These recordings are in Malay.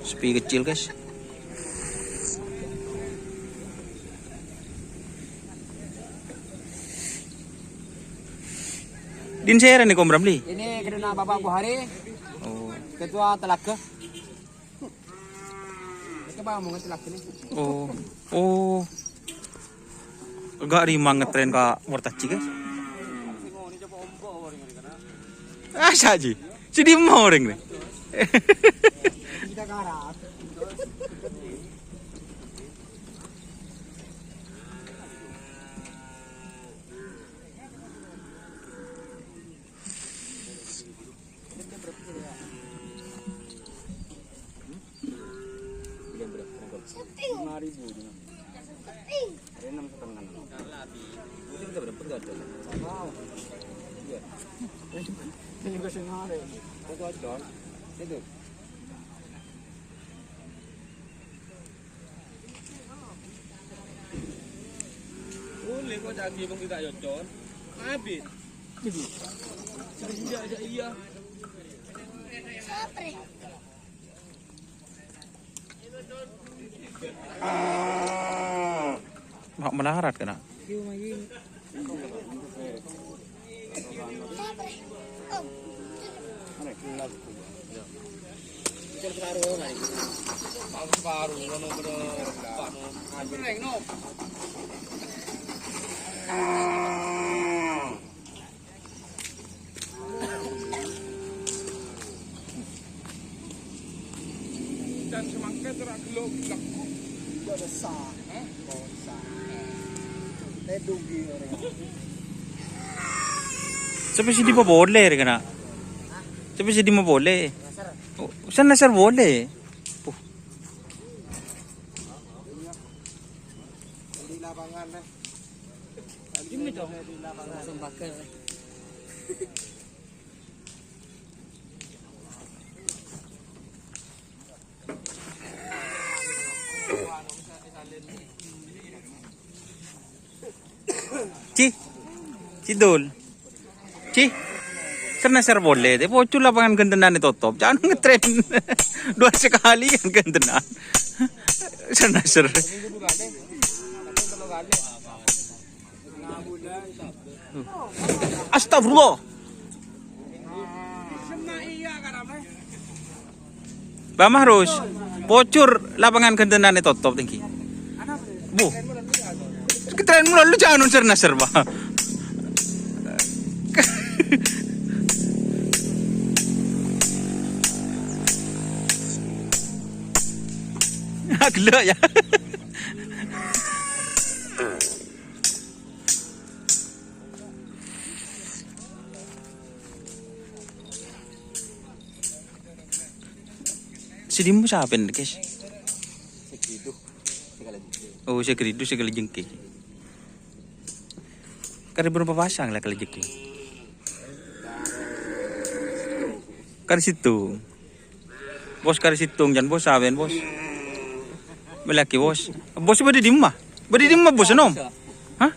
Sepi kecil guys. Din saya nih Kom Ramli. Ini kedua Bapak Buhari, Oh. Ketua Telaka. Mereka mau ngetelak ini. Oh. Oh. Agak rimang ngetren ka Mortaci guys. Ah saja. Si di mau orang nih. Kita garap. Ini juga sengaja. Foto aja dong. Itu. Boleh kok jadi bang kita John. Habis. Iya aja iya. Mak melarat kena. Dan semangka terak gelok laku. Besar. Besar. Ledugi orang. Sampai sini mau boleh kena. Sampai sini mau boleh. Oh, sana nasar boleh. Di lapangan deh. Ini dong. Di lapangan. Langsung bakar. Cidul. Sana nasar boleh. Tapi pocul lapangan gentenan itu top. Jangan ngetren 2 sekali kan gentenan. Sana nasar. Astagfirullah. Pak Mahrus, bocor lapangan gentenan itu top tinggi. Bu. Ketren mulu lu jangan unsur nasar, Pak. Gila ya. Sidimu siapa nih guys? Segitu. Segala jengking. Oh segeridu segala jengking. Kari berapa pasang lah kalau jengking? Kari situ. Bos kari situng jangan bos saben bos. Melaki bos. Bos berde di rumah. Berde di rumah bos nom. Hah?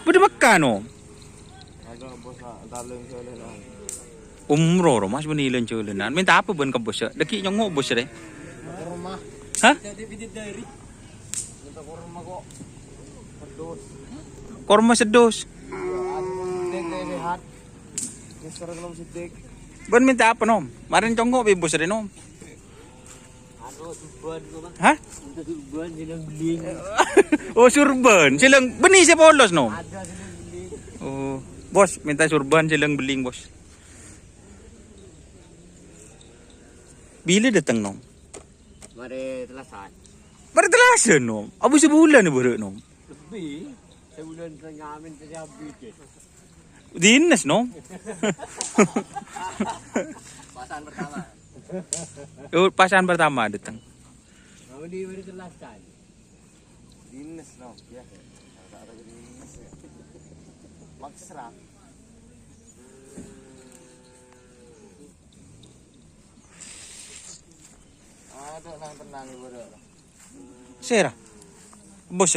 Berde makan nom. Ada bos dalam soalnya. Umroh mas benilan culenan. Minta apa ben ke bos? Deki nyongok bos deh. Rumah. Hah? Jadi bidadari. Kita ke rumah kok. Pedus. Korma sedos. Sidik sehat. Mister belum sidik. Ben minta apa nom? Marin congok be bos deh nom. Aduh, tuban kok. Hah? Tuban silang beling. Oh surban. Silang benih saya polos nom. Ada silang beling. Oh bos minta surban silang beling bos. Bila datang nom? Mari telasan. Baru telasan nom. Abu sebulan ni baru nom. Lebih. Sebulan ngamen saja habis. Dinas nom. Pasan pertama. Oh pasangan pertama datang. Mau di mari telasan. Dinas no. Ya. Tak ada dinas. Maksra. Ada nang tenang ibu dah. Sera. Bos.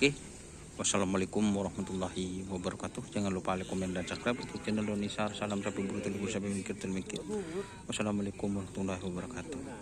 Oke. Wassalamualaikum warahmatullahi wabarakatuh. Jangan lupa like, komen, dan subscribe untuk channel Indonesia. Salam sapi buru telu sapi mikir. Wassalamualaikum warahmatullahi wabarakatuh.